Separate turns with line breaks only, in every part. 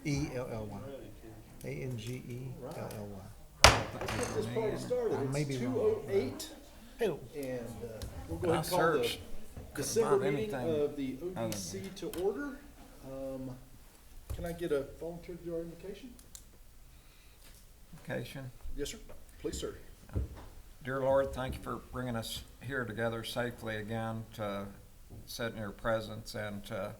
Angely. Angely.
Let's get this party started.
I may
It's
be wrong.
2:08,
Hello.
and we'll go ahead and call the
Search.
December
find
meeting
anything
of the
other
ODC to order. Can I get a volunteer to do our invocation?
Occasion.
Yes, sir. Please, sir.
Dear Lord, thank you for bringing us here together safely again to sit in your presence and to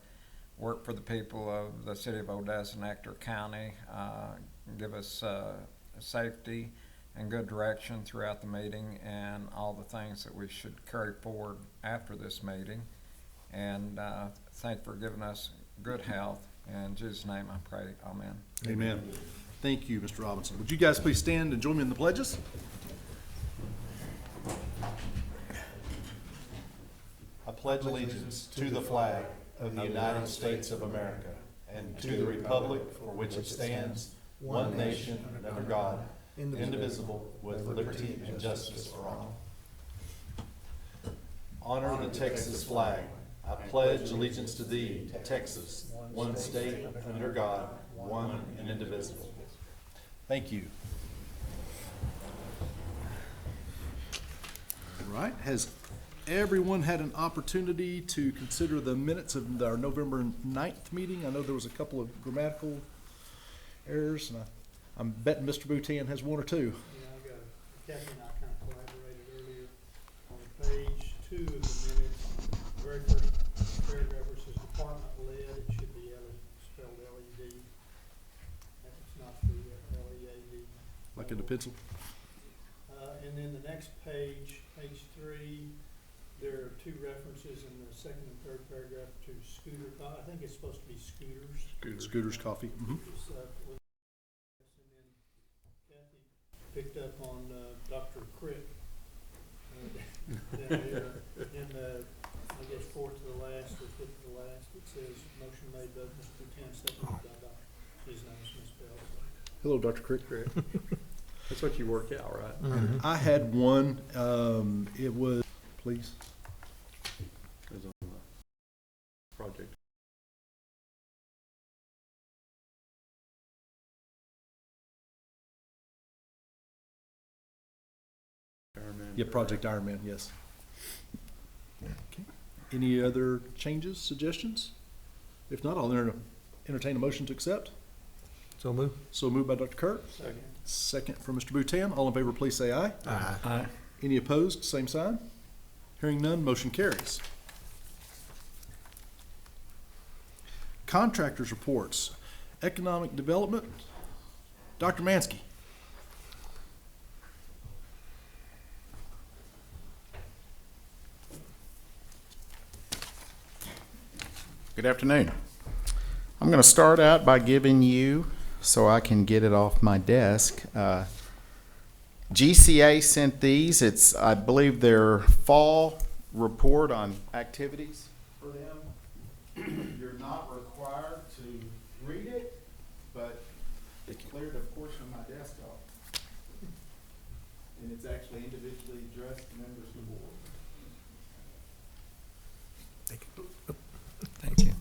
work for the people of the city of Odessa and Ector County. Give us safety and good direction throughout the meeting and all the things that we should carry forward after this meeting. And thank you for giving us good health. In Jesus' name I pray, amen.
Amen. Thank you, Mr. Robinson. Would you guys please stand and join me in the pledges? I pledge allegiance to the flag of the United States of America and to the republic for which it stands, one nation, under God, indivisible, with liberty and justice for all. Honor the Texas flag. I pledge allegiance to thee, Texas, one state, under God, one and indivisible. Thank you. All right. Has everyone had an opportunity to consider the minutes of our November 9th meeting? I know there was a couple of grammatical errors, and I'm betting Mr. Boutin has one or two.
Yeah, I got it. Kathy and I kind of collaborated earlier on page 2 of the minutes. The very first paragraph where it says department led, it should be spelled L-E-D. It's not the L-E-A-D.
Like in the pencil?
And then the next page, page 3, there are 2 references in the second and third paragraph to scooter. I think it's supposed to be scooters.
Scooter's Coffee. Mm-hmm.
It's, and then Kathy picked up on Dr. Crick. In the, I guess, fourth to the last or fifth to the last, it says motion made by Mr. Boutin, seconded by Dr. His name is misspelled.
Hello, Dr. Crick.
That's what you work out, right?
Mm-hmm.
I had one. It was, please.
It was on the project. Ironman.
Yeah, Project Ironman, yes. Okay. Any other changes, suggestions? If not, I'll entertain a motion to accept.
So move.
So moved by Dr. Kirk.
Second.
Second from Mr. Boutin. All in favor, please say aye.
Aye.
Any opposed, same sign. Hearing none, motion carries. Contractors reports. Economic development. Dr. Mansky.
Good afternoon. I'm going to start out by giving you, so I can get it off my desk, GCA sent these. It's, I believe, their fall report on activities for them. You're not required to read it, but it cleared a portion of my desk off. And it's actually individually addressed to members of the board.
Thank you.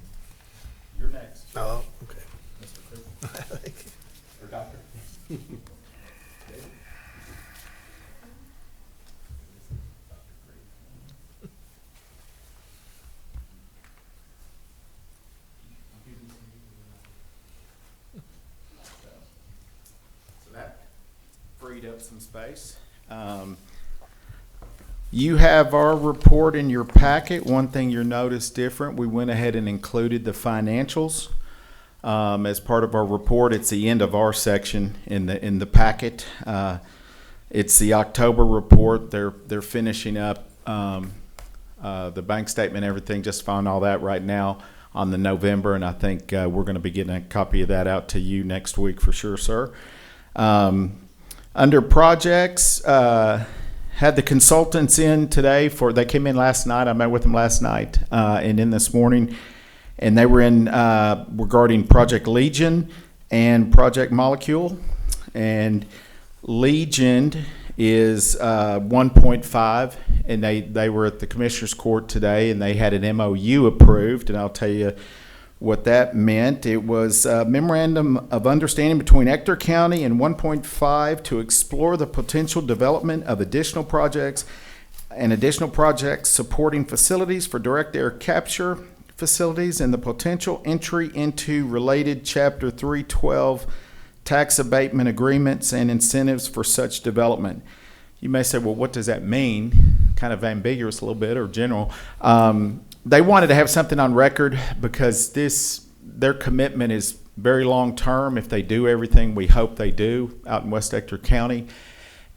You're next.
Oh, okay.
Mr. Chris. Or Doctor. So that freed up some space. You have our report in your packet. One thing you'll notice different, we went ahead and included the financials as part of our report. It's the end of our section in the packet. It's the October report. They're finishing up the bank statement, everything. Just found all that right now on the November, and I think we're going to be getting a copy of that out to you next week for sure, sir. Under projects. Had the consultants in today they came in last night. I met with them last night and in this morning, and they were in regarding Project Legion and Project Molecule. And Legion is 1.5, and they were at the Commissioner's Court today, and they had an MOU approved. And I'll tell you what that meant. It was a memorandum of understanding between Ector County and 1.5 to explore the potential development of additional projects supporting facilities for direct air capture facilities and the potential entry into related Chapter 312 tax abatement agreements and incentives for such development. You may say, well, what does that mean? Kind of ambiguous a little bit, or general. They wanted to have something on record because their commitment is very long term if they do everything we hope they do out in West Ector County.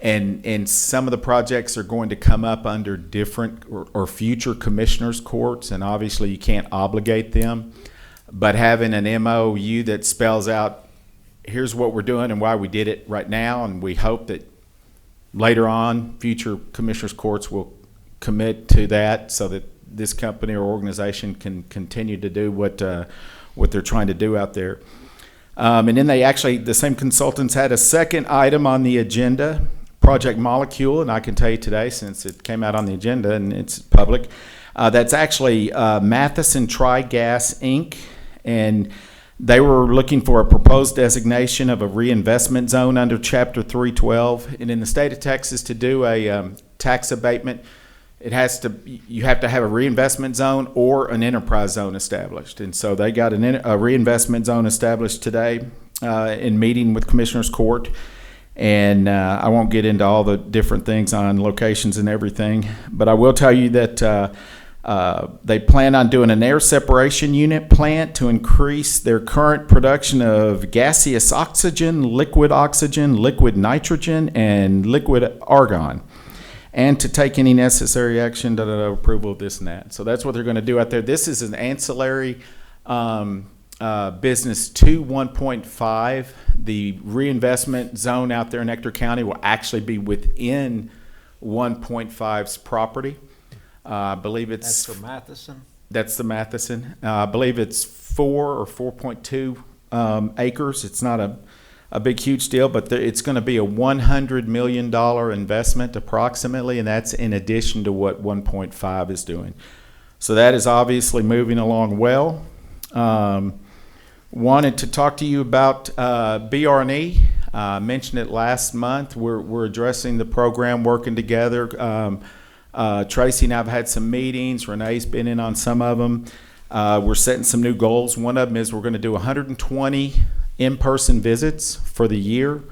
And some of the projects are going to come up under different or future commissioners' courts, and obviously you can't obligate them. But having an MOU that spells out, here's what we're doing and why we did it right now, and we hope that later on future commissioners' courts will commit to that so that this company or organization can continue to do what they're trying to do out there. And then the same consultants had a second item on the agenda, Project Molecule, and I can tell you today, since it came out on the agenda and it's public, that's actually Matheson Tri-Gas Inc., and they were looking for a proposed designation of a reinvestment zone under Chapter 312. And in the state of Texas, to do a tax abatement, you have to have a reinvestment zone or an enterprise zone established. And so they got a reinvestment zone established today in meeting with Commissioners Court. And I won't get into all the different things on locations and everything, but I will tell you that they plan on doing an air separation unit plant to increase their current production of gaseous oxygen, liquid nitrogen, and liquid argon, and to take any necessary action, approval of this and that. So that's what they're going to do out there. This is an ancillary business to 1.5. The reinvestment zone out there in Ector County will actually be within 1.5's property. I believe it's...
That's for Matheson?
That's the Matheson. I believe it's 4 or 4.2 acres. It's not a big, huge deal, but it's going to be a $100 million investment approximately, and that's in addition to what 1.5 is doing. So that is obviously moving along well. Wanted to talk to you about BR&E. Mentioned it last month. We're addressing the program, working together. Tracy and I have had some meetings. Renee's been in on some of them. We're setting some new goals. One of them is we're going to do 120 in-person visits for the year.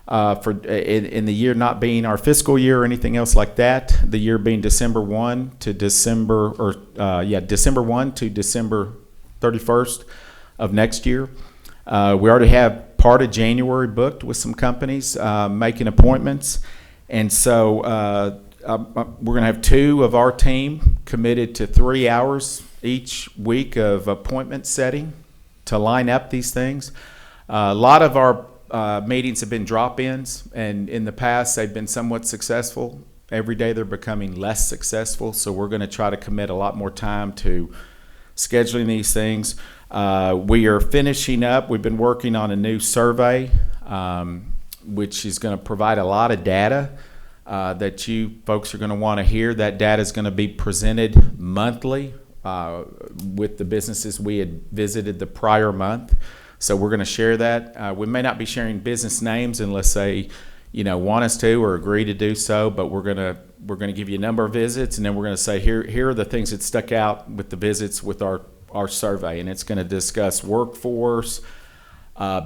In the year not being our fiscal year or anything else like that. The year being December 1 to December 31st of next year. We already have part of January booked with some companies making appointments, and so we're going to have 2 of our team committed to 3 hours each week of appointment setting to line up these things. A lot of our meetings have been drop-ins, and in the past they've been somewhat successful. Every day they're becoming less successful, so we're going to try to commit a lot more time to scheduling these things. We are finishing up. We've been working on a new survey, which is going to provide a lot of data that you folks are going to want to hear. That data is going to be presented monthly with the businesses we had visited the prior month. So we're going to share that. We may not be sharing business names unless they, want us to or agree to do so. But we're going to give you a number of visits, and then we're going to say here are the things that stuck out with the visits with our survey, and it's going to discuss workforce,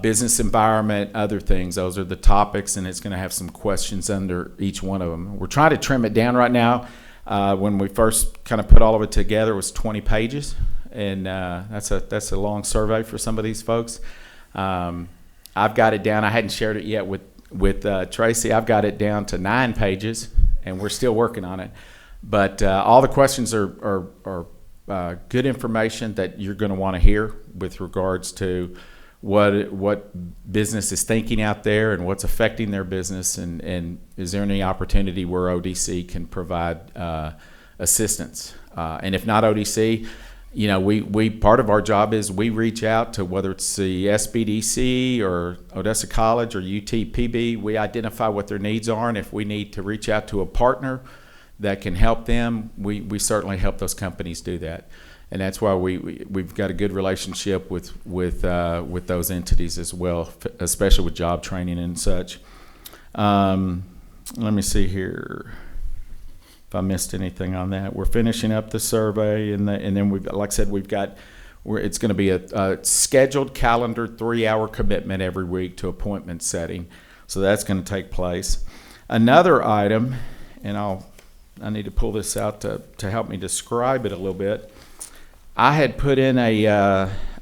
business environment, other things. Those are the topics, and it's going to have some questions under each one of them. We're trying to trim it down right now. When we first kind of put all of it together, it was 20 pages, and that's a long survey for some of these folks. I've got it down. I hadn't shared it yet with Tracy. I've got it down to 9 pages, and we're still working on it. But all the questions are good information that you're going to want to hear with regards to what business is thinking out there and what's affecting their business, and is there any opportunity where ODC can provide assistance? And if not ODC, we part of our job is we reach out to whether it's the SBDC or Odessa College or UTPB. We identify what their needs are, and if we need to reach out to a partner that can help them, we certainly help those companies do that. And that's why we've got a good relationship with those entities as well, especially with job training and such. Let me see here if I missed anything on that. We're finishing up the survey, and then we've, like I said, it's going to be a scheduled calendar 3-hour commitment every week to appointment setting. So that's going to take place. Another item, and I need to pull this out to help me describe it a little bit. I had put in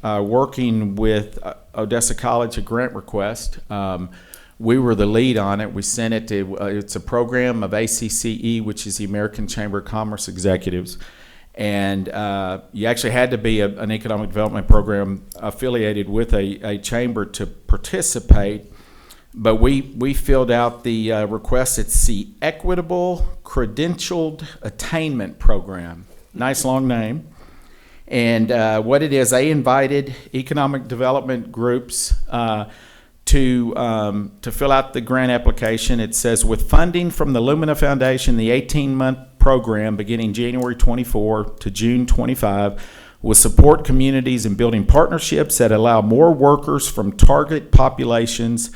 working with Odessa College, a grant request. We were the lead on it. We sent it to, it's a program of ACCE, which is the American Chamber of Commerce Executives. And you actually had to be an economic development program affiliated with a chamber to participate. But we filled out the request. It's the Equitable Credentialed Attainment Program. Nice long name. And what it is, they invited economic development groups to fill out the grant application. It says, with funding from the Lumina Foundation, the 18-month program beginning January 24 to June 25 will support communities in building partnerships that allow more workers from target populations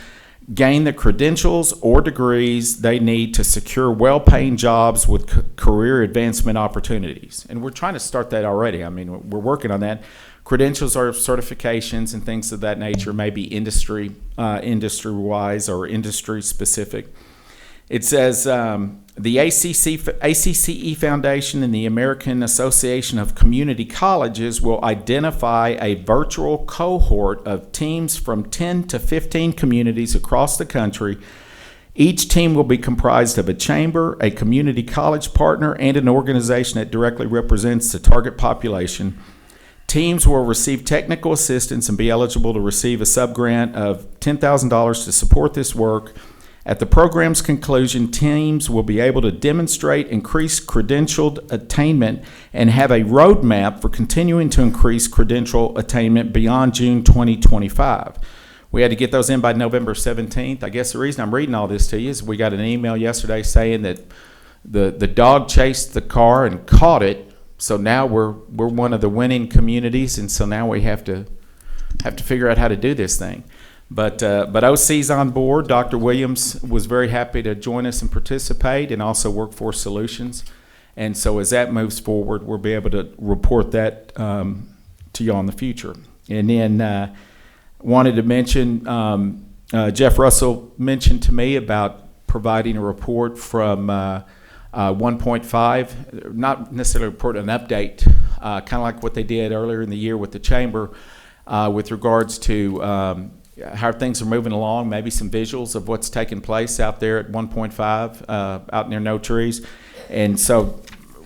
gain the credentials or degrees they need to secure well-paying jobs with career advancement opportunities. And we're trying to start that already. I mean, we're working on that. Credentials are certifications and things of that nature, maybe industry-wise or industry-specific. It says the ACCE Foundation and the American Association of Community Colleges will identify a virtual cohort of teams from 10 to 15 communities across the country. Each team will be comprised of a chamber, a community college partner, and an organization that directly represents the target population. Teams will receive technical assistance and be eligible to receive a subgrant of $10,000 to support this work. At the program's conclusion, teams will be able to demonstrate increased credentialed attainment and have a roadmap for continuing to increase credential attainment beyond June 2025. We had to get those in by November 17th. I guess the reason I'm reading all this to you is we got an email yesterday saying that the dog chased the car and caught it. So now we're one of the winning communities, and so now we have to figure out how to do this thing. But OC's on board. Dr. Williams was very happy to join us and participate, and also Workforce Solutions. And so as that moves forward, we'll be able to report that to you all in the future. And then wanted to mention, Jeff Russell mentioned to me about providing a report from 1.5, not necessarily a report, an update, kind of like what they did earlier in the year with the Chamber with regards to how things are moving along, maybe some visuals of what's taking place out there at 1.5 out near No Trees. And so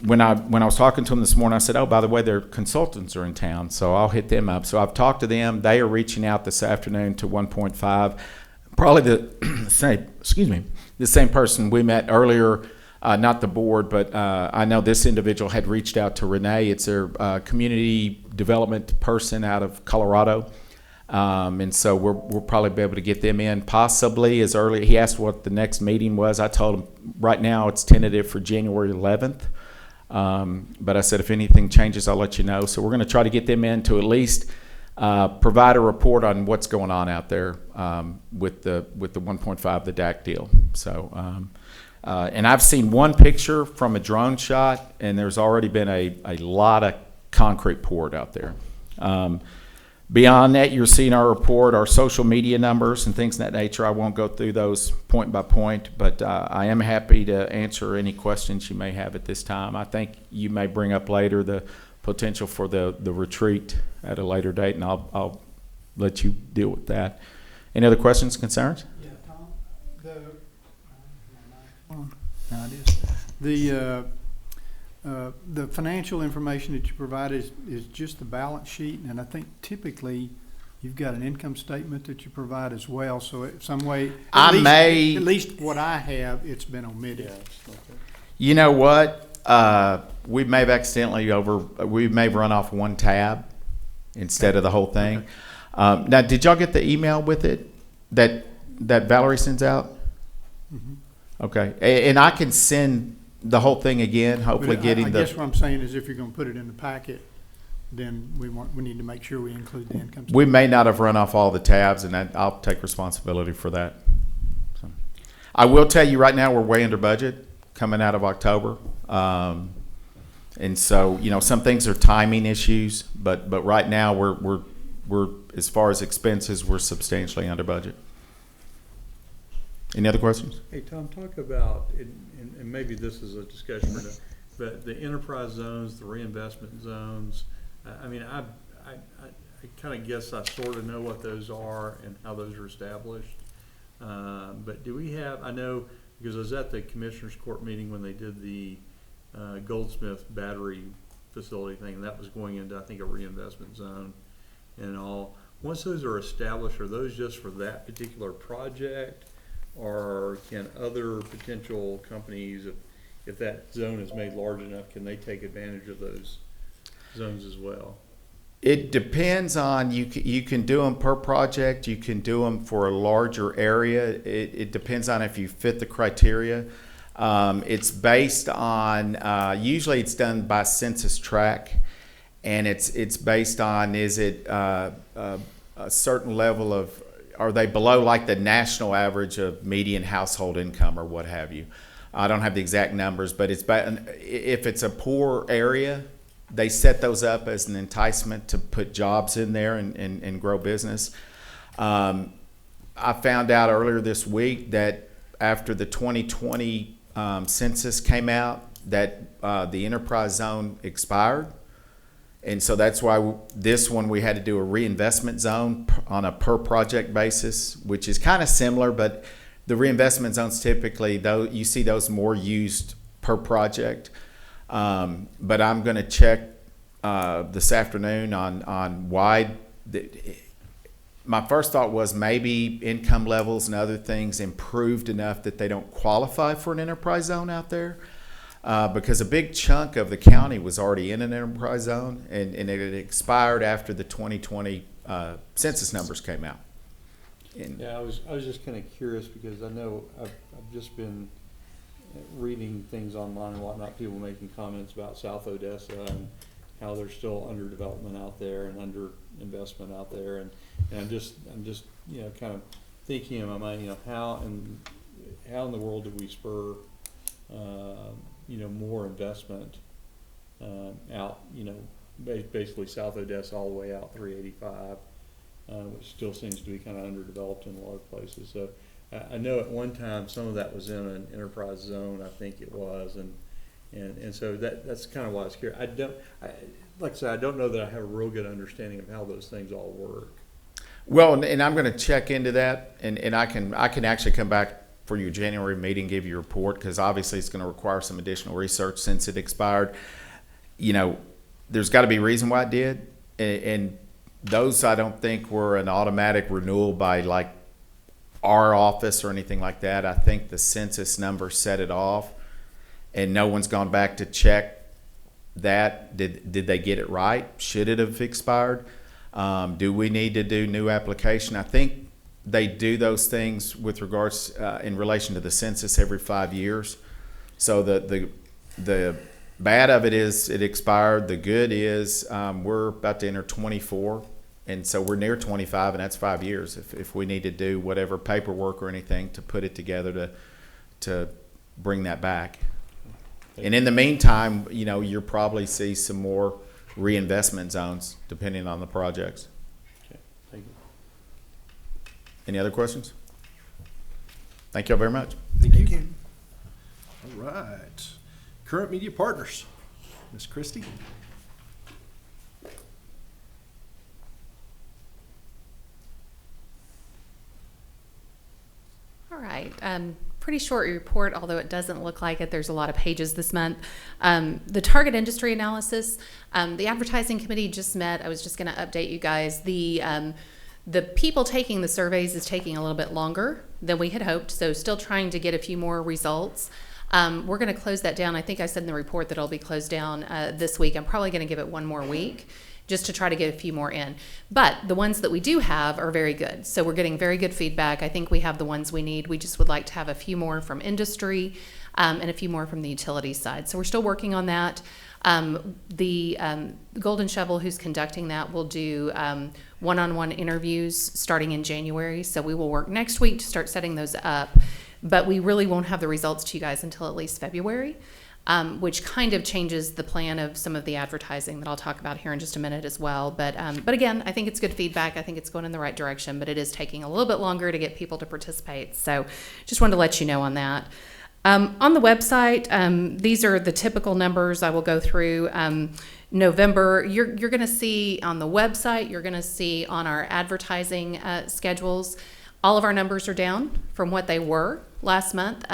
when I was talking to them this morning, I said, oh, by the way, their consultants are in town, so I'll hit them up. So I've talked to them. They are reaching out this afternoon to 1.5. Probably the same person we met earlier, not the board, but I know this individual had reached out to Renee. It's their community development person out of Colorado. And so we'll probably be able to get them in possibly as early. He asked what the next meeting was. I told him right now it's tentative for January 11th. But I said if anything changes, I'll let you know. So we're going to try to get them in to at least provide a report on what's going on out there with the 1.5, the DAC deal. So and I've seen one picture from a drone shot, and there's already been a lot of concrete poured out there. Beyond that, you're seeing our report, our social media numbers and things of that nature. I won't go through those point by point, but I am happy to answer any questions you may have at this time. I think you may bring up later the potential for the retreat at a later date, and I'll let you deal with that. Any other questions, concerns?
Yeah, Tom, the financial information that you provide is just the balance sheet, and I think typically you've got an income statement that you provide as well. So in some way, at least what I have, it's been omitted.
You know what? We may have we may have run off one tab instead of the whole thing. Okay. Now, did y'all get the email with it that Valerie sends out? Mm-hmm. Okay, and I can send the whole thing again, hopefully
I
getting
guess what I'm saying is if you're going to put it in the packet, then we need to make sure we include the income.
We may not have run off all the tabs, and I'll take responsibility for that. So, I will tell you right now, we're way under budget coming out of October. And so, some things are timing issues, but right now we're as far as expenses, we're substantially under budget. Any other questions?
Hey, Tom, talk about, and maybe this is a discussion for now, but the enterprise zones, the reinvestment zones. I kind of guess I sort of know what those are and how those are established. But do we have, I know, because I was at the Commissioners Court meeting when they did the Goldsmith battery facility thing, and that was going into, I think, a reinvestment zone and all. Once those are established, are those just for that particular project? Or can other potential companies, if that zone is made large enough, can they take advantage of those zones as well?
It depends on, you can do them per project, you can do them for a larger area. It depends on if you fit the criteria. It's based on, usually it's done by census tract, and it's based on, is it a certain level of, are they below like the national average of median household income or what have you? I don't have the exact numbers, but if it's a poor area, they set those up as an enticement to put jobs in there and grow business. I found out earlier this week that after the 2020 census came out, that the enterprise zone expired. And so that's why this one we had to do a reinvestment zone on a per project basis, which is kind of similar, but the reinvestment zones typically, though, you see those more used per project. But I'm going to check this afternoon on why. My first thought was maybe income levels and other things improved enough that they don't qualify for an enterprise zone out there. Because a big chunk of the county was already in an enterprise zone, and it had expired after the 2020 census numbers came out.
Yeah, I was just kind of curious because I know I've just been reading things online and whatnot, people making comments about South Odessa and how there's still under development out there and under investment out there, and I'm just kind of thinking in my mind, how in the world do we spur more investment out, basically South Odessa all the way out 385, which still seems to be kind of underdeveloped in a lot of places. So I know at one time some of that was in an enterprise zone, I think it was, and so that's kind of why I was curious. Like I said, I don't know that I have a real good understanding of how those things all work.
Well, and I'm going to check into that, and I can actually come back for your January meeting, give you a report, because obviously it's going to require some additional research since it expired. There's got to be a reason why it did, and those I don't think were an automatic renewal by like our office or anything like that. I think the census number set it off, and no one's gone back to check that. Did they get it right? Should it have expired? Do we need to do new application? I think they do those things with regards in relation to the census every 5 years. So the bad of it is it expired. The good is we're about to enter 24, and so we're near 25, and that's 5 years. If we need to do whatever paperwork or anything to put it together to bring that back. And in the meantime, you'll probably see some more reinvestment zones depending on the projects.
Okay, thank you.
Any other questions? Thank you all very much.
Thank you. All right. Current media partners. Ms. Christie.
All right. Pretty short report, although it doesn't look like it. There's a lot of pages this month. The target industry analysis, the advertising committee just met. I was just going to update you guys. The people taking the surveys is taking a little bit longer than we had hoped, so still trying to get a few more results. We're going to close that down. I think I said in the report that it'll be closed down this week. I'm probably going to give it one more week just to try to get a few more in. But the ones that we do have are very good. So we're getting very good feedback. I think we have the ones we need. We just would like to have a few more from industry and a few more from the utility side. So we're still working on that. The Golden Shovel, who's conducting that, will do one-on-one interviews starting in January. So we will work next week to start setting those up, but we really won't have the results to you guys until at least February. Which kind of changes the plan of some of the advertising that I'll talk about here in just a minute as well. But again, I think it's good feedback. I think it's going in the right direction, but it is taking a little bit longer to get people to participate. So just wanted to let you know on that. On the website, these are the typical numbers I will go through. November, you're going to see on the website, you're going to see on our advertising schedules, all of our numbers are down from what they were last month.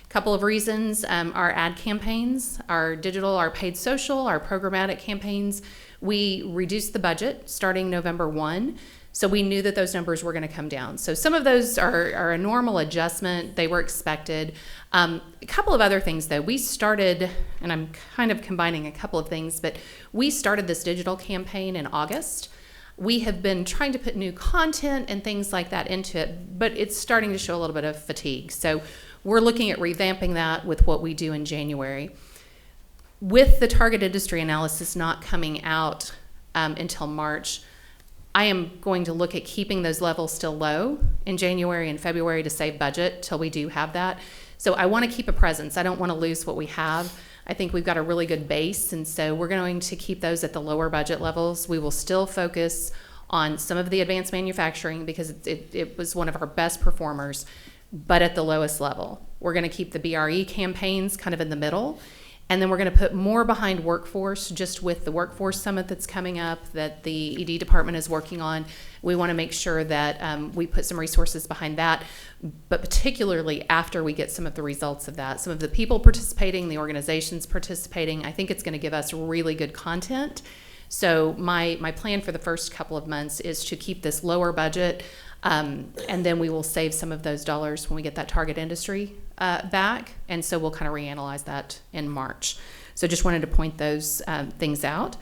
Couple of reasons, our ad campaigns, our digital, our paid social, our programmatic campaigns, we reduced the budget starting November 1. So we knew that those numbers were going to come down. So some of those are a normal adjustment. They were expected. A couple of other things though, we started, and I'm kind of combining a couple of things, but we started this digital campaign in August. We have been trying to put new content and things like that into it, but it's starting to show a little bit of fatigue. So we're looking at revamping that with what we do in January. With the target industry analysis not coming out until March, I am going to look at keeping those levels still low in January and February to save budget till we do have that. So I want to keep a presence. I don't want to lose what we have. I think we've got a really good base, and so we're going to keep those at the lower budget levels. We will still focus on some of the advanced manufacturing because it was one of our best performers, but at the lowest level. We're going to keep the BRE campaigns kind of in the middle, and then we're going to put more behind workforce, just with the workforce summit that's coming up that the ED department is working on. We want to make sure that we put some resources behind that, but particularly after we get some of the results of that, some of the people participating, the organizations participating, I think it's going to give us really good content. So my plan for the first couple of months is to keep this lower budget, and then we will save some of those dollars when we get that target industry back, and so we'll kind of reanalyze that in March. So just wanted to point those things out.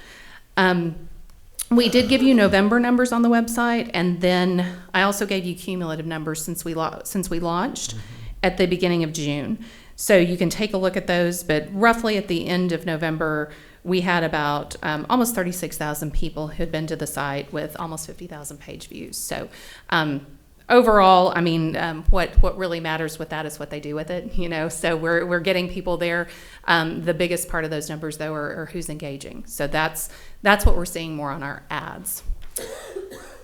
We did give you November numbers on the website, and then I also gave you cumulative numbers since we launched at the beginning of June. So you can take a look at those, but roughly at the end of November, we had about almost 36,000 people who had been to the site with almost 50,000 page views. So overall, I mean, what really matters with that is what they do with it, you know. So we're getting people there. The biggest part of those numbers, though, are who's engaging. So that's what we're seeing more on our ads.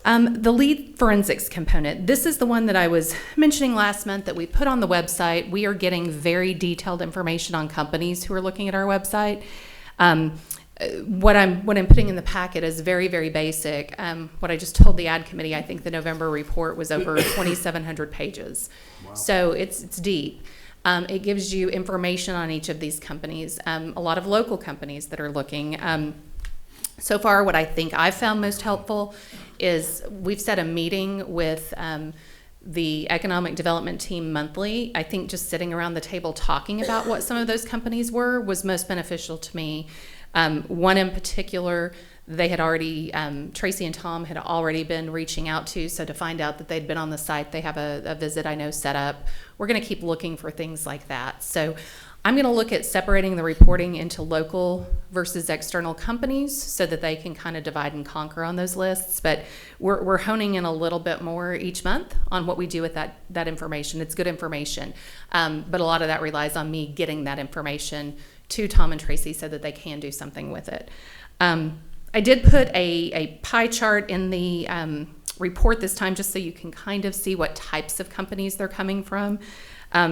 The lead forensics component. This is the one that I was mentioning last month that we put on the website. We are getting very detailed information on companies who are looking at our website. What I'm putting in the packet is very, very basic. What I just told the ad committee, I think the November report was over 2,700 pages. Wow. So it's deep. It gives you information on each of these companies, a lot of local companies that are looking. So far, what I think I've found most helpful is we've set a meeting with the economic development team monthly. I think just sitting around the table talking about what some of those companies were was most beneficial to me. One in particular, they had already, Tracy and Tom had already been reaching out to, so to find out that they'd been on the site, they have a visit I know set up. We're going to keep looking for things like that. So I'm going to look at separating the reporting into local versus external companies so that they can kind of divide and conquer on those lists. But we're honing in a little bit more each month on what we do with that information. It's good information, but a lot of that relies on me getting that information to Tom and Tracy so that they can do something with it. I did put a pie chart in the report this time just so you can kind of see what types of companies they're coming from.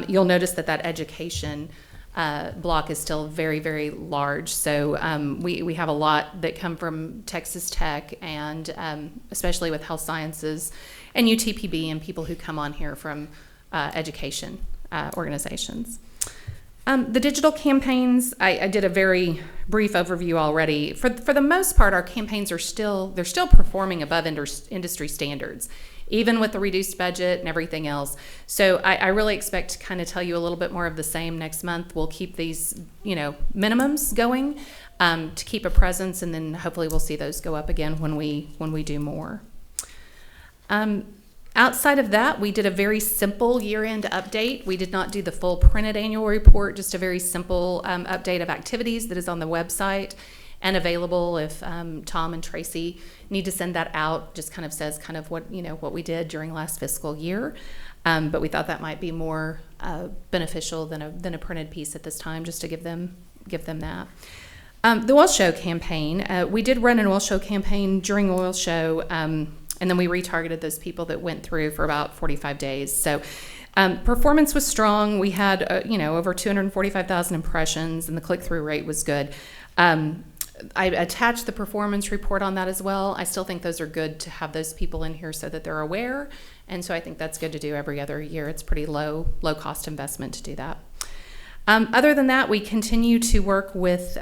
You'll notice that education block is still very, very large. So we have a lot that come from Texas Tech and especially with health sciences and UTPB and people who come on here from education organizations. The digital campaigns, I did a very brief overview already. For the most part, our campaigns are still performing above industry standards, even with the reduced budget and everything else. So I really expect to kind of tell you a little bit more of the same next month. We'll keep these, minimums going to keep a presence, and then hopefully we'll see those go up again when we do more. Outside of that, we did a very simple year-end update. We did not do the full printed annual report, just a very simple update of activities that is on the website and available if Tom and Tracy need to send that out. Just kind of says kind of what, what we did during last fiscal year. But we thought that might be more beneficial than a printed piece at this time, just to give them that. The oil show campaign, we did run an oil show campaign during oil show, and then we retargeted those people that went through for about 45 days. So performance was strong. We had, over 245,000 impressions, and the click-through rate was good. I attached the performance report on that as well. I still think those are good to have those people in here so that they're aware. And so I think that's good to do every other year. It's pretty low cost investment to do that. Other than that, we continue to work with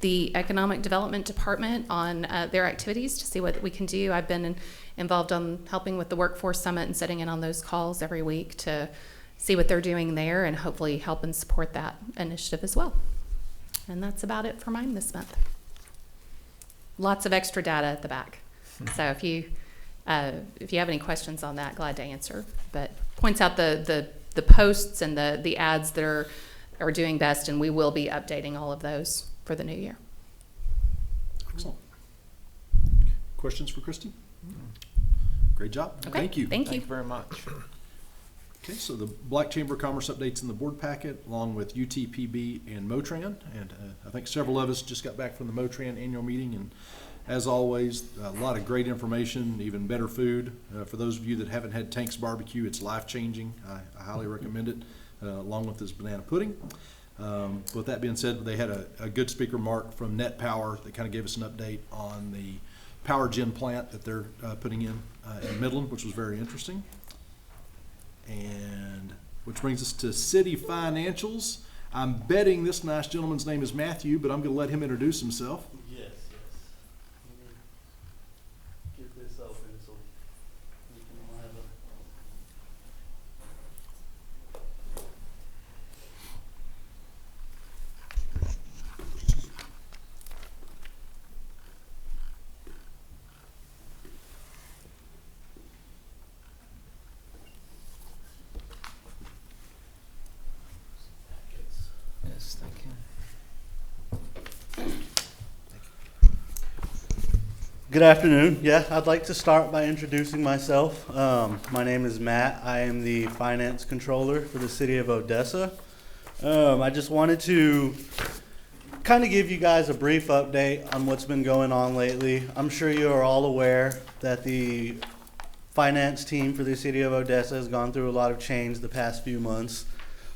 the Economic Development Department on their activities to see what we can do. I've been involved on helping with the Workforce Summit and sitting in on those calls every week to see what they're doing there and hopefully help and support that initiative as well. And that's about it for mine this month. Lots of extra data at the back. So if you have any questions on that, glad to answer. But points out the posts and the ads that are doing best, and we will be updating all of those for the new year.
Excellent. Questions for Christy? Great job.
Okay,
Thank you.
Thank you.
very much.
Okay, so the Black Chamber of Commerce updates in the board packet, along with UTPB and Motran. And I think several of us just got back from the Motran annual meeting. And as always, a lot of great information, even better food. For those of you that haven't had Tank's Barbecue, it's life-changing. I highly recommend it, along with this banana pudding. With that being said, they had a good speaker, Mark, from Net Power, that kind of gave us an update on the power gen plant that they're putting in Midland, which was very interesting. And which brings us to city financials. I'm betting this nice gentleman's name is Matthew, but I'm going to let him introduce himself.
Yes. Let me get this open so we can have a.
Yes, thank you.
Good afternoon. Yeah, I'd like to start by introducing myself. My name is Matt. I am the finance controller for the city of Odessa. I just wanted to kind of give you guys a brief update on what's been going on lately. I'm sure you are all aware that the finance team for the city of Odessa has gone through a lot of change the past few months.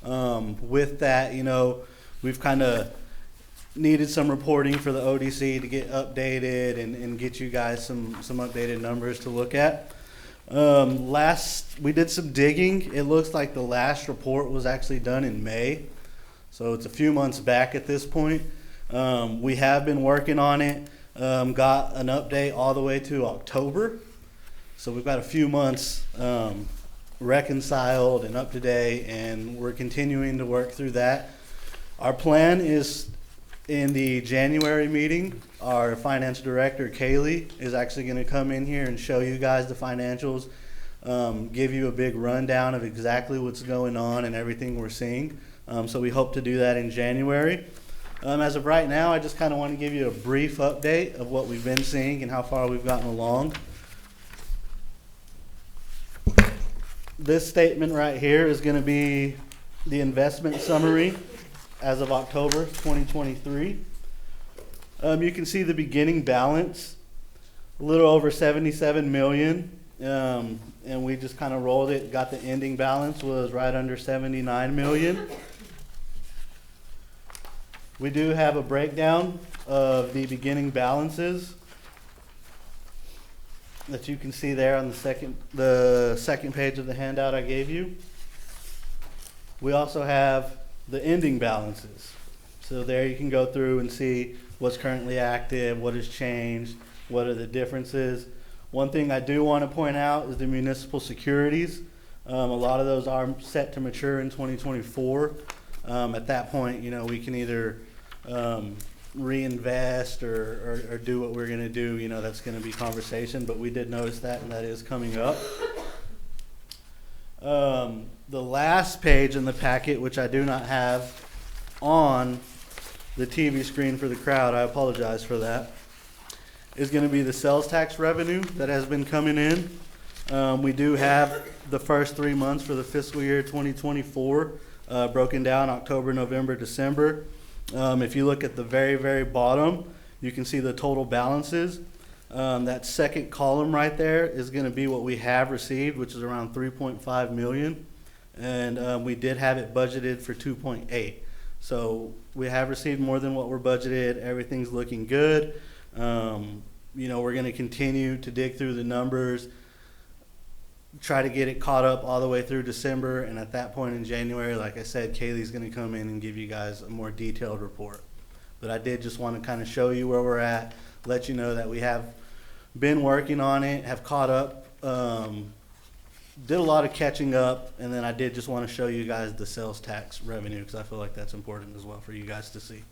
With that, we've kind of needed some reporting for the ODC to get updated and get you guys some updated numbers to look at. We did some digging. It looks like the last report was actually done in May, so it's a few months back at this point. We have been working on it, got an update all the way to October, so we've got a few months reconciled and up to date, and we're continuing to work through that. Our plan is, in the January meeting, our finance director, Kaylee, is actually going to come in here and show you guys the financials, give you a big rundown of exactly what's going on and everything we're seeing. So we hope to do that in January. As of right now, I just kind of want to give you a brief update of what we've been seeing and how far we've gotten along. This statement right here is going to be the investment summary as of October 2023. You can see the beginning balance, a little over 77 million, and we just kind of rolled it, got the ending balance was right under 79 million. We do have a breakdown of the beginning balances that you can see there on the second page of the handout I gave you. We also have the ending balances. So there you can go through and see what's currently active, what has changed, what are the differences. One thing I do want to point out is the municipal securities. A lot of those are set to mature in 2024. At that point, we can either reinvest or do what we're going to do. That's going to be conversation, but we did notice that, and that is coming up. The last page in the packet, which I do not have on the TV screen for the crowd, I apologize for that, is going to be the sales tax revenue that has been coming in. We do have the first 3 months for the fiscal year 2024 broken down October, November, December. If you look at the very, very bottom, you can see the total balances. That second column right there is going to be what we have received, which is around 3.5 million. And we did have it budgeted for 2.8. So we have received more than what we're budgeted. Everything's looking good. You know, we're going to continue to dig through the numbers, try to get it caught up all the way through December. And at that point in January, like I said, Kaylee's going to come in and give you guys a more detailed report. But I did just want to kind of show you where we're at, let you know that we have been working on it, have caught up, did a lot of catching up, and then I did just want to show you guys the sales tax revenue because I feel like that's important as well for you guys to see.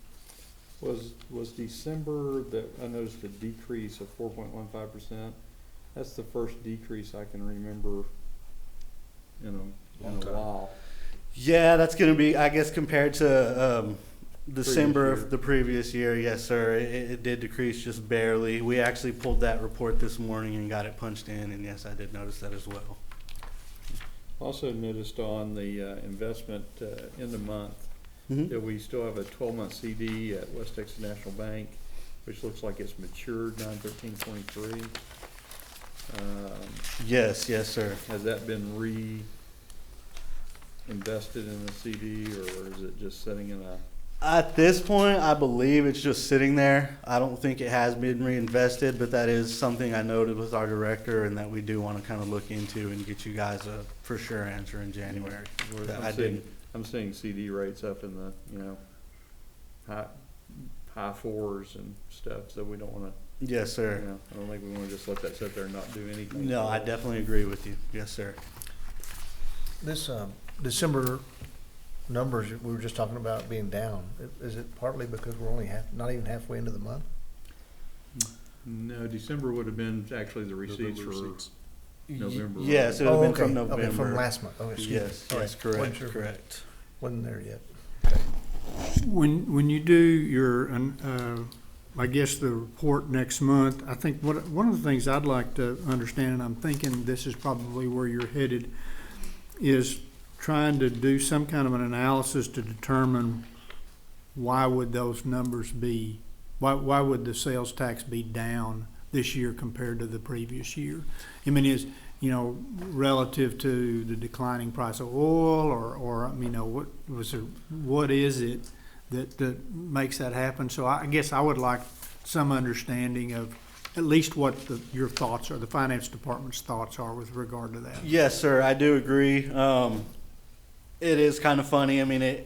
Was December that I noticed a decrease of 4.15%? That's the first decrease I can remember in a while.
Yeah, that's going to be, I guess, compared to December
year.
of the previous year. Yes, sir. It did decrease just barely. We actually pulled that report this morning and got it punched in, and yes, I did notice that as well.
Also noticed on the investment in the month that we still have a 12-month CD at West Texas National Bank, which looks like it's matured 9/13/23.
Yes, yes, sir.
Has that been reinvested in the CD, or is it just sitting in a?
At this point, I believe it's just sitting there. I don't think it has been reinvested, but that is something I noted with our director and that we do want to kind of look into and get you guys a for sure answer in January.
I'm seeing CD rates up in the, you know, high fours and stuff, so we don't want to,
Yes, sir.
you know, I don't think we want to just let that sit there and not do anything.
No, I definitely agree with you. Yes, sir.
This December numbers that we were just talking about being down, is it partly because we're only not even halfway into the month?
No, December would have been actually the receipts for November.
Yes, it would have been from
Okay,
November.
from last month. Oh, excuse me.
Yes,
All
yes,
right.
correct,
Wasn't sure.
correct.
Wasn't there yet.
When you do your, I guess the report next month, I think one of the things I'd like to understand, and I'm thinking this is probably where you're headed, is trying to do some kind of an analysis to determine why would those numbers be, why would the sales tax be down this year compared to the previous year? I mean, is, you know, relative to the declining price of oil, or you know, what is it that makes that happen? So I guess I would like some understanding of at least what your thoughts are, the finance department's thoughts are with regard to that.
Yes, sir, I do agree. It is kind of funny. I mean,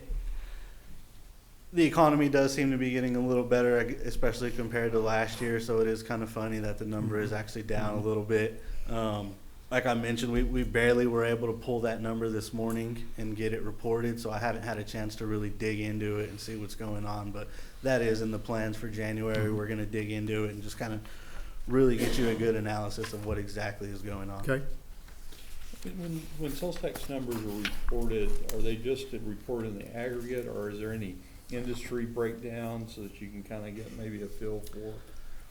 the economy does seem to be getting a little better, especially compared to last year. So it is kind of funny that the number is actually down a little bit. Like I mentioned, we barely were able to pull that number this morning and get it reported. So I haven't had a chance to really dig into it and see what's going on. But that is in the plans for January. We're going to dig into it and just kind of really get you a good analysis of what exactly is going on.
Okay.
When sales tax numbers are reported, are they just reported in the aggregate, or is there any industry breakdown so that you can kind of get maybe a feel for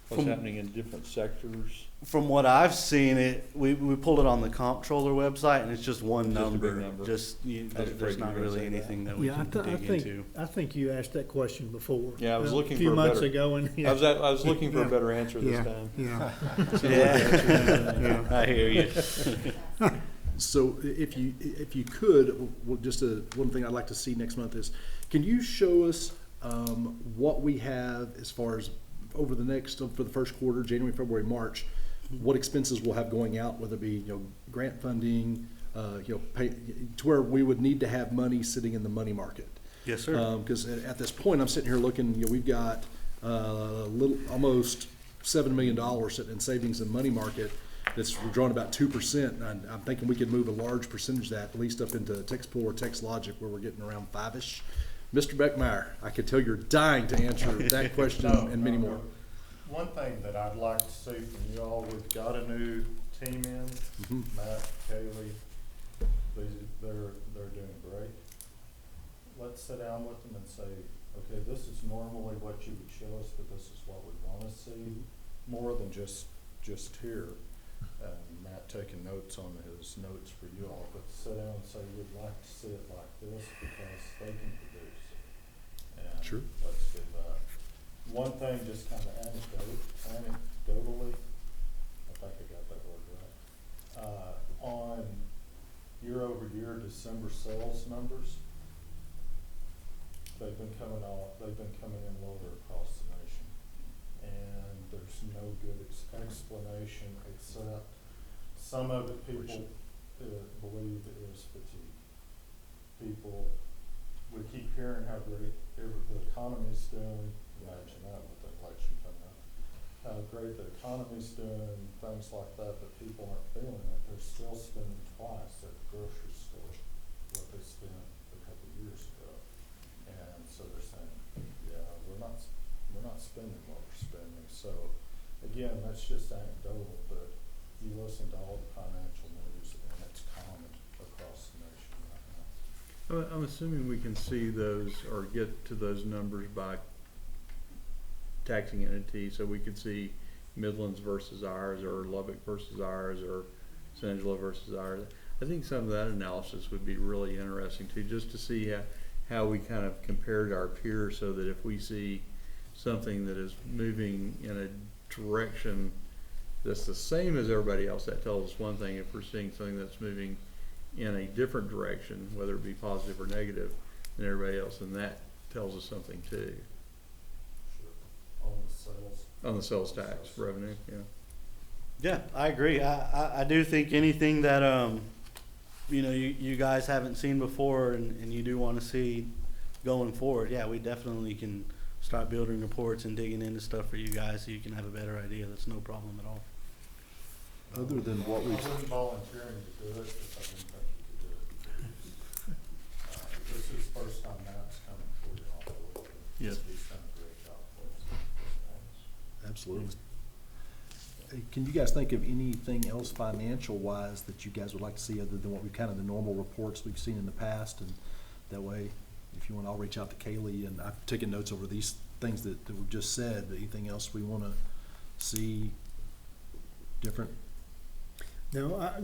what's happening in different sectors?
From what I've seen, we pulled it on the comptroller website, and it's just one
Just a
number.
big number.
There's not really anything that we can dig into.
I think you asked that question before.
Yeah, I was looking
a few
for a
months
better-
ago, and
I was looking for a better answer this time.
Yeah.
Yeah, I hear you.
So if you could, well, just one thing I'd like to see next month is, can you show us what we have as far as over the next, for the first quarter, January, February, March, what expenses we'll have going out, whether it be, you know, grant funding, you know, pay, to where we would need to have money sitting in the money market.
Yes, sir.
Because at this point, I'm sitting here looking, you know, we've got almost $7 million sitting in savings and money market. That's drawing about 2%. And I'm thinking we could move a large percentage of that, at least up into Texpool or TexLogic, where we're getting around 5-ish. Mr. Beckmeyer, I could tell you're dying to answer that question and many more.
One thing that I'd like to see from you all, we've got a new team in, Matt, Kaylee, these they're doing great. Let's sit down with them and say, okay, this is normally what you would show us, but this is what we wanna see, more than just here. Matt taking notes on his notes for you all, but sit down and say, we'd like to see it like this because they can produce. And
Sure.
let's do that. One thing, just kind of anecdotally, I think I got that word right. On year-over-year December sales numbers, they've been coming in lower across the nation. And there's no good explanation except some of it people believe is fatigue. People, we keep hearing how great the economy's doing. Imagine that with the election coming up. How great the economy's doing, things like that, but people aren't feeling it. They're still spending twice at the grocery store what they spent a couple of years ago. And so they're saying, yeah, we're not spending what we're spending. So again, that's just anecdotal, but you listen to all the financial news and it's common across the nation right now.
I'm assuming we can see those or get to those numbers by taxing entity, so we could see Midlands versus ours, or Lubbock versus ours, or San Angelo versus ours. I think some of that analysis would be really interesting too, just to see how we kind of compare to our peers, so that if we see something that is moving in a direction that's the same as everybody else, that tells us one thing. If we're seeing something that's moving in a different direction, whether it be positive or negative than everybody else, then that tells us something too. On the sales tax revenue, yeah.
Yeah, I agree. I do think anything that, you guys haven't seen before and you do want to see going forward, yeah, we definitely can start building reports and digging into stuff for you guys so you can have a better idea. That's no problem at all.
Other than what we've,
I wasn't volunteering to do it because I didn't think you could do it. This is the first time Matt's coming for you all.
Yes.
He's done a great job for us.
absolutely. Hey, can you guys think of anything else financial wise that you guys would like to see other than what we've kind of the normal reports we've seen in the past? And that way, if you want, I'll reach out to Kaylee, and I've taken notes over these things that we've just said, but anything else we want to see different?
No, I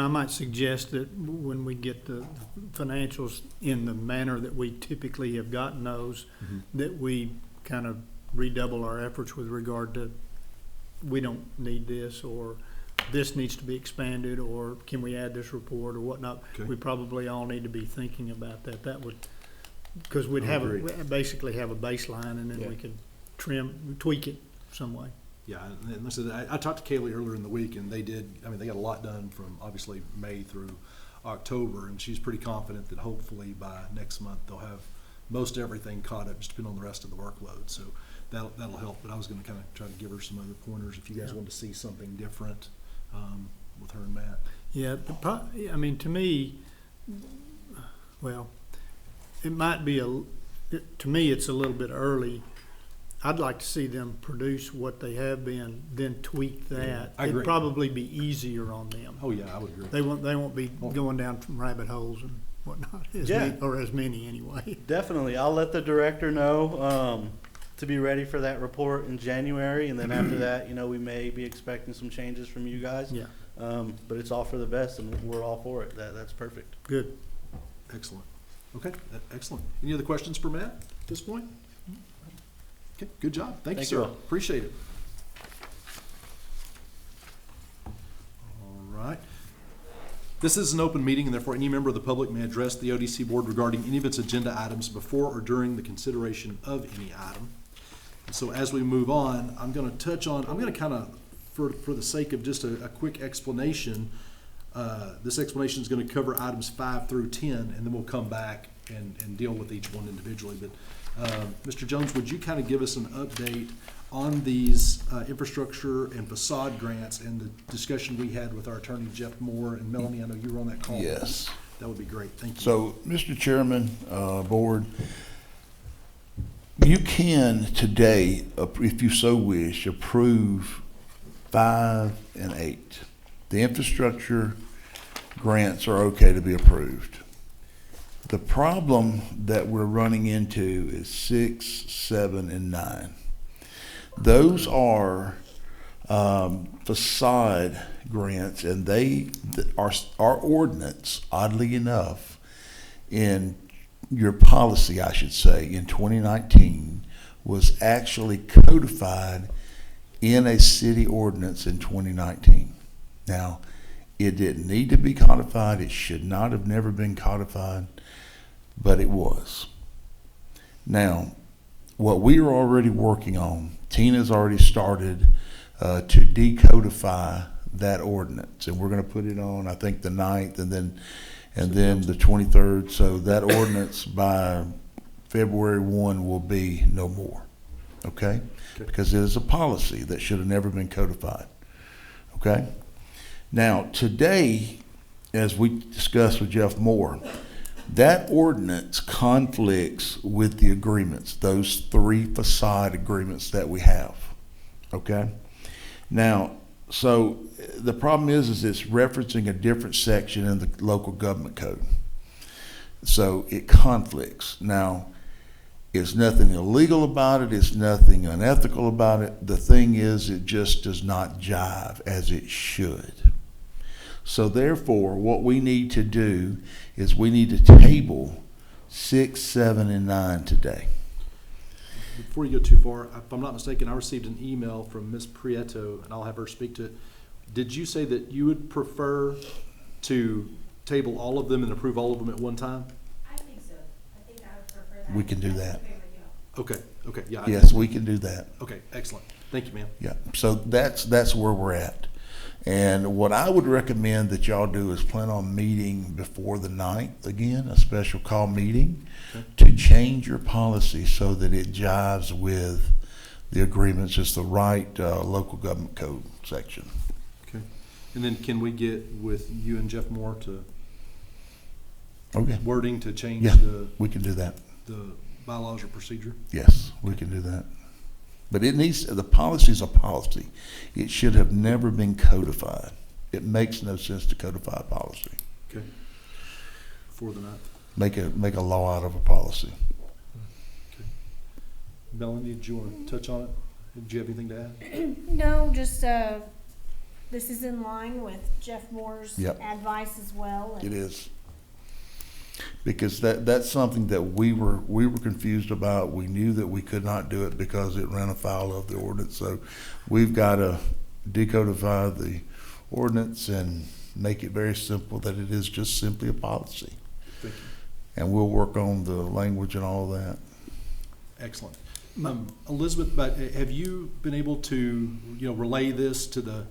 might suggest that when we get the financials in the manner that we typically have gotten those, that we kind of redouble our efforts with regard to, we don't need this, or this needs to be expanded, or can we add this report or whatnot.
Okay.
We probably all need to be thinking about that. That would, because we'd
agree.
basically have a baseline, and then
Yeah.
we could tweak it some way.
Yeah, and listen, I talked to Kaylee earlier in the week, and they got a lot done from obviously May through October, and she's pretty confident that hopefully by next month they'll have most everything caught up, just depending on the rest of the workload. So that'll help. But I was going to kind of try to give her some other pointers if you guys want to see something different with her and Matt.
Yeah, to me, well, it might be to me it's a little bit early. I'd like to see them produce what they have been, then tweak that.
I agree.
It'd probably be easier on them.
Oh yeah, I would agree.
They won't be going down from rabbit holes and whatnot, as many anyway.
Definitely. I'll let the director know to be ready for that report in January, and then after that, we may be expecting some changes from you guys.
Yeah,
But it's all for the best, and we're all for it. That's perfect.
good.
Excellent. Okay, excellent. Any other questions for Matt at this point? Okay, good job. Thank you,
Thank
sir.
you all.
Appreciate it. All right. This is an open meeting, and therefore any member of the public may address the ODC board regarding any of its agenda items before or during the consideration of any item. And so as we move on, I'm going to kind of, for the sake of just a quick explanation, this explanation is going to cover items 5 through 10, and then we'll come back and deal with each one individually. But Mr. Jones, would you kind of give us an update on these infrastructure and facade grants and the discussion we had with our attorney Jeff Moore and Melanie? I know you were on that call.
Yes.
That would be great. Thank you.
So, Mr. Chairman, Board, you can today, if you so wish, approve 5 and 8. The infrastructure grants are okay to be approved. The problem that we're running into is 6, 7, and 9. Those are facade grants, and our ordinance, oddly enough, in your policy, I should say, in 2019, was actually codified in a city ordinance in 2019. Now, it didn't need to be codified. It should not have never been codified, but it was. Now, what we are already working on, Tina's already started to decodify that ordinance, and we're going to put it on, I think, the 9th, and then the 23rd. So that ordinance by February 1 will be no more. Okay? Because it is a policy that should have never been codified. Okay? Now, today, as we discussed with Jeff Moore, that ordinance conflicts with the agreements, those 3 facade agreements that we have. Okay? Now, so the problem is it's referencing a different section in the local government code. So it conflicts. Now, it's nothing illegal about it. It's nothing unethical about it. The thing is, it just does not jive as it should. So therefore, what we need to do is we need to table 6, 7, and 9 today.
Before you go too far, if I'm not mistaken, I received an email from Ms. Prieto, and I'll have her speak to it. Did you say that you would prefer to table all of them and approve all of them at one time?
I think so. I think I would prefer that.
We can do that.
Okay, yeah.
Yes, we can do that.
Okay, excellent. Thank you, ma'am.
Yeah, so that's where we're at. And what I would recommend that y'all do is plan on meeting before the 9th again, a special call meeting, to change your policy so that it jives with the agreements. It's the right local government code section.
Okay. And then can we get with you and Jeff Moore to
Okay.
wording to change
Yeah,
the
we can do that.
bylaws or procedure?
Yes, we can do that. But the policy is a policy. It should have never been codified. It makes no sense to codify a policy.
Okay. Before the 9th.
Make a law out of a policy.
Okay. Melanie, did you want to touch on it? Did you have anything to add?
No, just, this is in line with Jeff Moore's
Yep.
advice as well.
It is. Because that's something that we were confused about. We knew that we could not do it because it ran afoul of the ordinance. So we've got to decodify the ordinance and make it very simple that it is just simply a policy.
Thank you.
And we'll work on the language and all that.
Excellent. Elizabeth, but have you been able to, relay this to the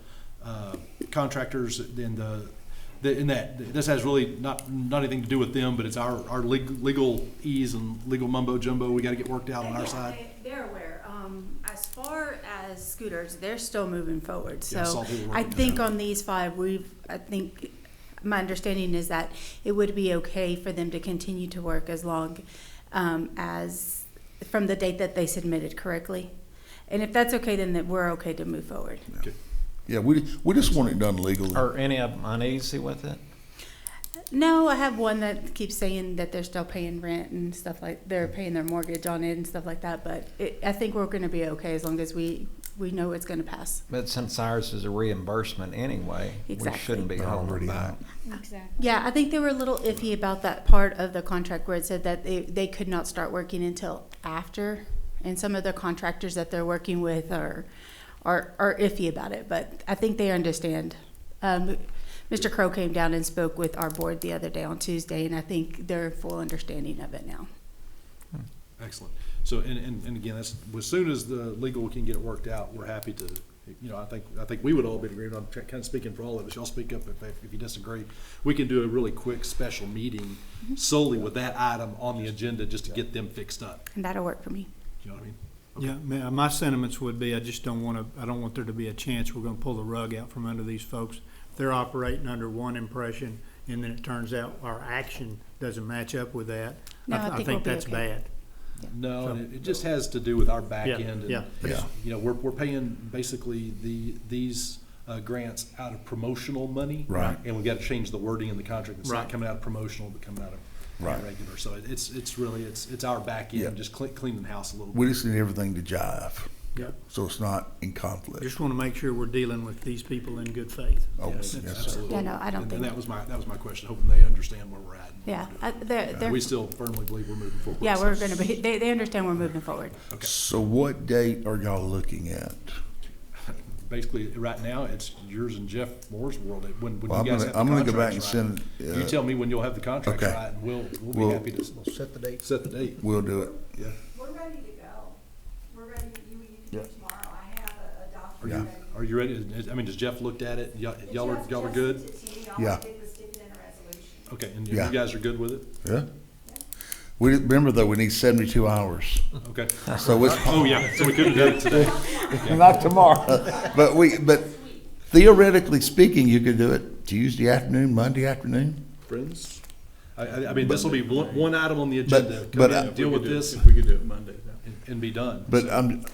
contractors in that this has really not anything to do with them, but it's our legal ease and legal mumbo jumbo we got to get worked out on our side?
They're aware. As far as scooters, they're still moving forward.
Yeah, I saw
So
people
I
working
think
on
on these 5, I think my understanding is that it would be okay for them to continue to work as long as from the date that they submitted correctly. And if that's okay, then we're okay to move forward.
Okay.
Yeah, we just want it done legally.
Are any of them uneasy with it?
No, I have one that keeps saying that they're still paying rent and stuff they're paying their mortgage on it and stuff like that. But I think we're going to be okay as long as we know it's going to pass.
But since ours is a reimbursement anyway,
Exactly.
we shouldn't be
They're
holding
already
back.
Exactly.
Yeah, I think they were a little iffy about that part of the contract where it said that they could not start working until after. And some of the contractors that they're working with are iffy about it, but I think they understand. Mr. Crow came down and spoke with our board the other day on Tuesday, and I think they're in full understanding of it now.
Excellent. So, and again, that's, as soon as the legal can get it worked out, we're happy to, I think we would all be in agreement. I'm kind of speaking for all of us. Y'all speak up if you disagree. We can do a really quick special meeting solely with that item on the agenda just to get them fixed up.
And that'll work for me.
You know what I mean?
Yeah, my sentiments would be, I don't want there to be a chance we're gonna pull the rug out from under these folks. They're operating under one impression, and then it turns out our action doesn't match up with that.
No, I think we'll be
that's
okay.
bad.
No,
So-
and it just has to do with our back
Yeah,
end. And,
yeah.
Yeah.
we're paying basically these grants out of promotional money.
Right.
And we've got to change the wording in the contract. It's not
Right.
coming out of promotional, but coming out of
Right.
regular. So it's really, it's our back
Yeah.
end, just cleaning the house a little
We
bit.
just need everything to jive,
Yep.
so it's not in conflict.
Just want to make sure we're dealing with these people in good faith.
Oh,
Yes,
yes, sir.
absolutely.
Yeah, no, I don't
And
think-
that was my question, hoping they understand where we're at. and what
Yeah,
we're doing.
they're,
We still firmly believe we're moving forward.
yeah,
so-
we're gonna be, they understand we're moving forward.
Okay.
So what date are y'all looking at?
Basically, right now, it's yours and Jeff Moore's world. When
Well,
you guys have the
I'm gonna go back and
contracts
send,
right, you tell me when you'll have the contracts
okay.
right, and we'll
We'll-
be happy to
We'll set the date.
set the date.
we'll do it.
Yeah.
We're ready to go. We're ready, you can
Yeah.
do tomorrow. I have a
Are
document
you,
ready.
are you ready? I mean, does Jeff looked at it? Y'all are
Jeff
good?
sent it to me. All
Yeah.
I did was stick it in a resolution.
Okay, and you
Yeah.
guys are good with it?
Yeah. We, remember though, we need 72 hours.
Okay.
So it's,
Oh, yeah, so we couldn't do it today.
not tomorrow, but theoretically speaking, you could do it Tuesday afternoon, Monday afternoon.
Friends? I mean, this will be one item on the agenda.
but
Come in,
I-
deal with this
If we could do it Monday, yeah.
and be done.
But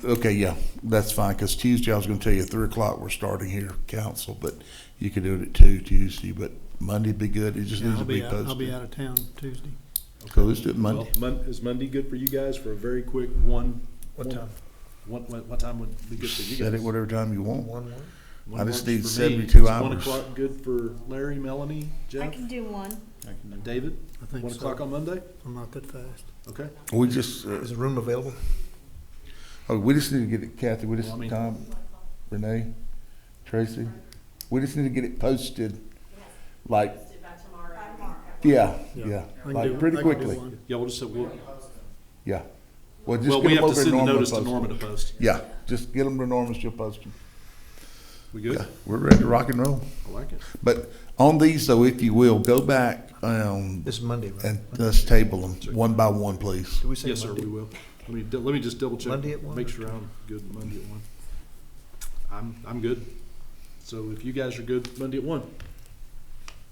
okay, yeah, that's fine, because Tuesday, I was gonna tell you, 3 o'clock, we're starting here, council, but you could do it at 2 Tuesday, but Monday'd be good, it just
Yeah,
needs to be
I'll be
posted.
out of town Tuesday.
So let's do it Monday.
Well, is Monday good for you guys for a very quick one?
What time?
What time would be good for you guys?
Set it whatever time you want.
One.
One
I just
works
need
for me.
72
Is 1
hours.
o'clock good for Larry, Melanie,
I
Jeff,
can do one.
and David?
I think
1 o'clock
so.
on Monday?
I'm not that fast.
Okay.
We just,
Is the room available?
we just need to get it, Kathy, we just,
Well, I mean-
Tom, Renee, Tracy, we just need to get it posted, like, yeah, yeah,
I can
like
do-
pretty
I can do
quickly,
one.
Yeah, we'll just,
yeah. Well, just
well,
get
we
them
have to
over
send the
Norma
notice to
post it.
Norma to post.
Yeah, just get them to Norma, she'll post them.
We good?
Yeah, we're ready to rock and roll.
I like it.
But on these though, if you will, go back,
This is Monday, right?
and let's table them one by one, please.
Did we say
Yes, sir,
Monday?
we will. Let me just double check.
Monday at 1
Make
or
sure I'm good Monday at 1. I'm good. So if you guys are good, Monday at 1.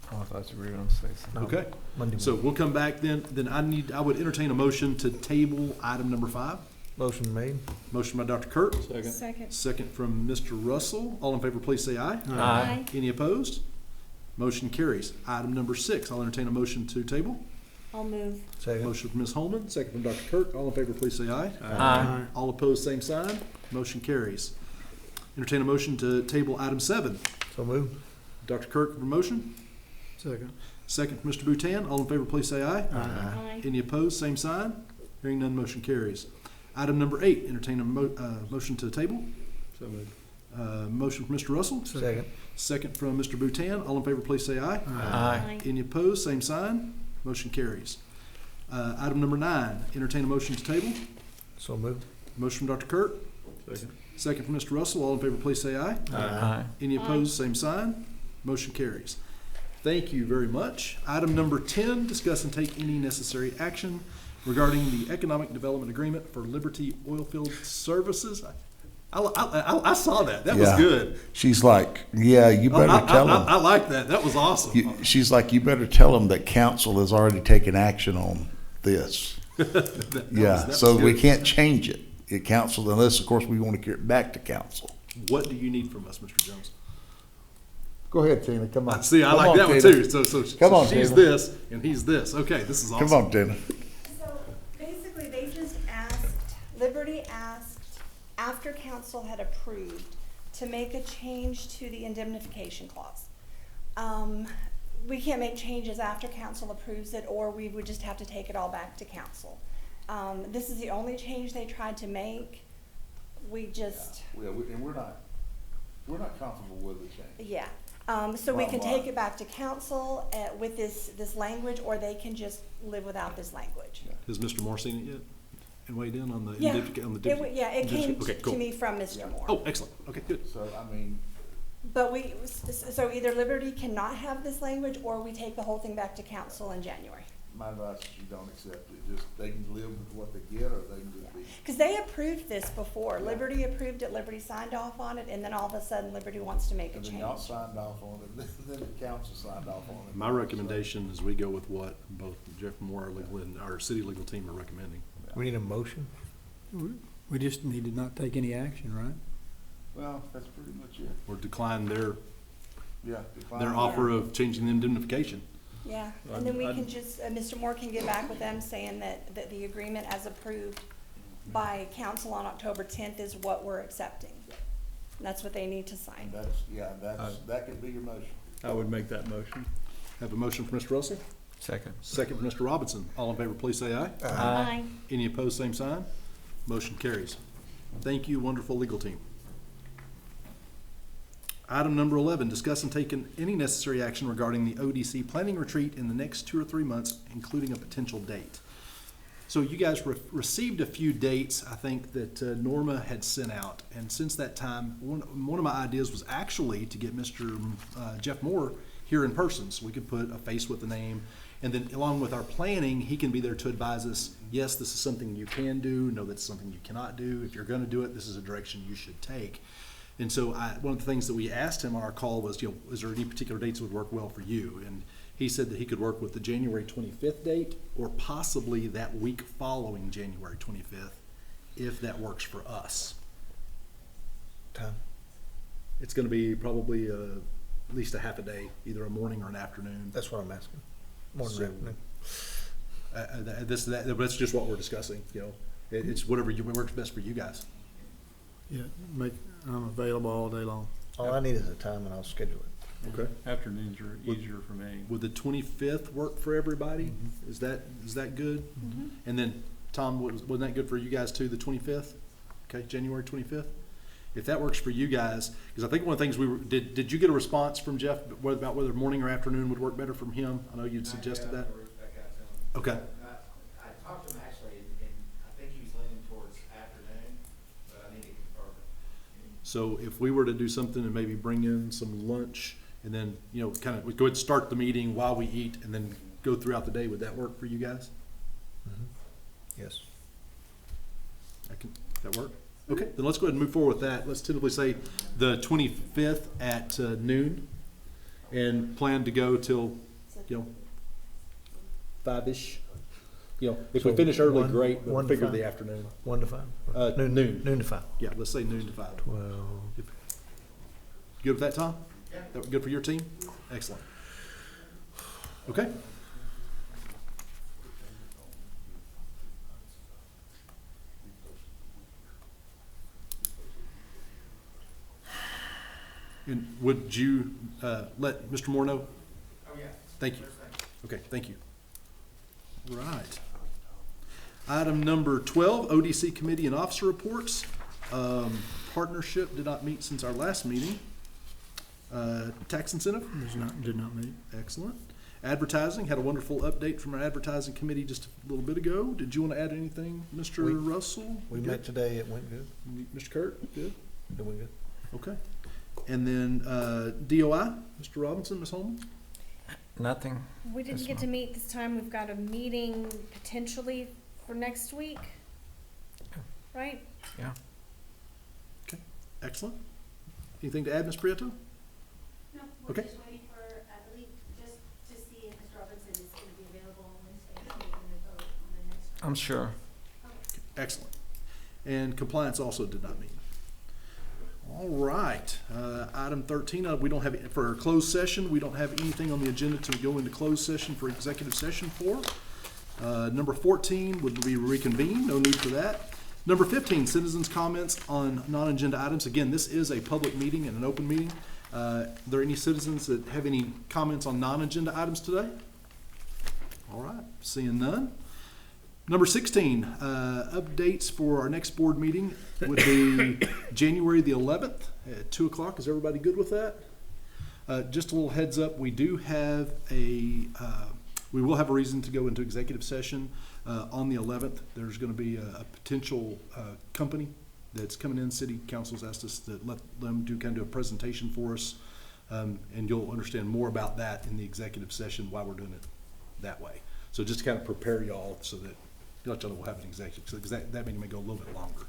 Oh, I thought you were gonna say something.
No,
Okay.
Monday.
So we'll come back then. Then I would entertain a motion to table item number 5.
Motion made.
Motion by Dr. Kurt.
Second.
Second from Mr. Russell. All in favor, please say aye.
Aye.
Any opposed? Motion carries. Item number 6, I'll entertain a motion to table.
I'll move.
Second.
Motion from Ms. Holman, second from Dr. Kurt. All in favor, please say aye.
Aye.
All opposed, same sign. Motion carries. Entertain a motion to table item 7.
So moved.
Dr. Kirk for motion.
Second.
Second from Mr. Boutan. All in favor, please say aye.
Aye.
Any opposed, same sign. Hearing none, motion carries. Item number 8, entertain a motion to table.
So moved.
Motion from Mr. Russell.
Second.
Second from Mr. Boutan. All in favor, please say aye.
Aye.
Any opposed, same sign. Motion carries. Item number 9, entertain a motion to table.
So moved.
Motion from Dr. Kurt.
Second.
Second from Mr. Russell. All in favor, please say aye.
Aye.
Any opposed, same sign. Motion carries. Thank you very much. Item number 10, discuss and take any necessary action regarding the Economic Development Agreement for Liberty Oilfield Services. I saw that. That was
Yeah.
good.
She's like, yeah, you better tell them.
I like that. That was awesome.
She's like, you better tell them that council has already taken action on this. Yeah, so we can't change it at council unless, of course, we want to get it back to council.
What do you need from us, Mr. Jones?
Go ahead, Tina, come on.
See, I
Come
like
on,
that one
Tina.
too. So
Come on,
she's
Tina.
this and he's this. Okay, this is awesome.
Come on, Tina.
So basically, they just asked, Liberty asked, after council had approved, to make a change to the indemnification clause. We can't make changes after council approves it, or we would just have to take it all back to council. This is the only change they tried to make. We just,
And we're not comfortable with the change.
yeah. So we can
Bottom
take
line.
it back to council with this language, or they can just live without this language.
Has Mr. Moore seen it yet? And weighed in on the
Yeah,
indemnification?
it came
Okay, cool.
to me from Mr. Moore.
Oh, excellent. Okay, good.
So, I mean,
But so either Liberty cannot have this language, or we take the whole thing back to council in January.
my advice is you don't accept it, just, they can live with what they get, or they can just be.
Because they approved this before. Liberty approved it, Liberty signed off on it, and then all of a sudden Liberty wants to make a
And then y'all
change.
signed off on it, then the council signed off on it.
My recommendation is we go with what both Jeff Moore, our legal, and our city legal team are recommending.
We need a motion?
We just need to not take any action, right?
Well, that's pretty much it.
or decline their
Yeah.
offer of changing the indemnification.
Yeah, and then we
I'd-
can just, Mr. Moore can get back with them saying that the agreement as approved by council on October 10th is what we're accepting. That's what they need to sign.
That could be your motion.
I would make that motion.
Have a motion from Mr. Russell,
Second.
second from Mr. Robinson. All in favor, please say aye.
Aye.
Any opposed, same sign. Motion carries. Thank you, wonderful legal team. Item number 11, discuss and take any necessary action regarding the ODC planning retreat in the next 2 or 3 months, including a potential date. So you guys received a few dates, I think, that Norma had sent out. And since that time, one of my ideas was actually to get Mr. Jeff Moore here in person, so we could put a face with a name. And then along with our planning, he can be there to advise us, yes, this is something you can do, no, that's something you cannot do. If you're gonna do it, this is a direction you should take. And so one of the things that we asked him on our call was, is there any particular dates that would work well for you? And he said that he could work with the January 25th date or possibly that week following January 25th, if that works for us.
Time.
It's gonna be probably at least a half a day, either a morning or an afternoon.
That's what I'm asking. Morning or afternoon.
That's just what we're discussing, It's whatever works best for you guys.
Yeah, I'm available all day long.
All I need is a time and I'll schedule it.
Okay.
Afternoons are easier for me.
Would the 25th work for everybody? Is that good? And then, Tom, wasn't that good for you guys too, the 25th? Okay, January 25th? If that works for you guys, because I think one of the things did you get a response from Jeff about whether morning or afternoon would work better from him? I know you'd suggested that. Okay.
I talked to him actually, and I think he was leaning towards afternoon, but I need to confirm it.
So if we were to do something and maybe bring in some lunch and then, kind of, we go ahead and start the meeting while we eat and then go throughout the day, would that work for you guys?
Yes.
That work? Okay, then let's go ahead and move forward with that. Let's tentatively say the 25th at noon and plan to go till, 5-ish. If we
So
finish early,
one-
great, but
one to
figure
five?
the afternoon.
1 to 5?
Noon.
Noon to 5.
Yeah, let's say noon to 5.
12.
Good with that, Tom?
Yeah.
That good for your team? Excellent. Okay. And would you let Mr. Moore know?
Oh, yeah.
Thank you. Okay, thank you. Right. Item number 12, ODC Committee and Officer Reports. Partnership did not meet since our last meeting. Tax incentive?
Did not meet.
Excellent. Advertising, had a wonderful update from our advertising committee just a little bit ago. Did you want to add anything, Mr. Russell?
We
Good?
met today, it went good.
Mr. Kurt, good?
It went good.
Okay. And then DOI, Mr. Robinson, Ms. Holman?
Nothing.
We didn't get to meet this time. We've got a meeting potentially for next week, right?
Yeah.
Okay, excellent. Anything to add, Ms. Prieto?
No,
Okay.
just waiting for, I believe, just to see if Mr. Robinson is gonna be available on Wednesday, so we can vote on the next.
I'm sure.
Excellent. And compliance also did not meet. All right, item 13, we don't have, for our closed session, we don't have anything on the agenda to go into closed session for executive session for. Number 14 would be reconvene, no need for that. Number 15, citizens' comments on non-agenda items. Again, this is a public meeting and an open meeting. Are there any citizens that have any comments on non-agenda items today? All right, seeing none. Number 16, updates for our next board meeting would be January the 11th at 2 o'clock. Is everybody good with that? Just a little heads up, we will have a reason to go into executive session on the 11th. There's going to be a potential company that's coming in. City Council's asked us to let them do a presentation for us, and you'll understand more about that in the executive session why we're doing it that way. So just to kind of prepare y'all so that let y'all know we'll have an executive, because that meeting may go a little bit longer.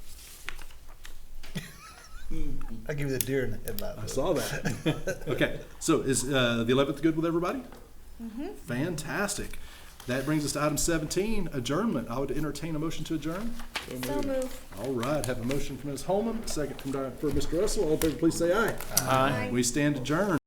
I give you the deer in the headlight.
I saw that. Okay, so is the 11th good with everybody? Fantastic. That brings us to item 17, adjournment. I would entertain a motion to adjourn.
So move.
All right, have a motion from Ms. Holman, second from Mr. Russell. All in favor, please say aye.
Aye.
We stand adjourned.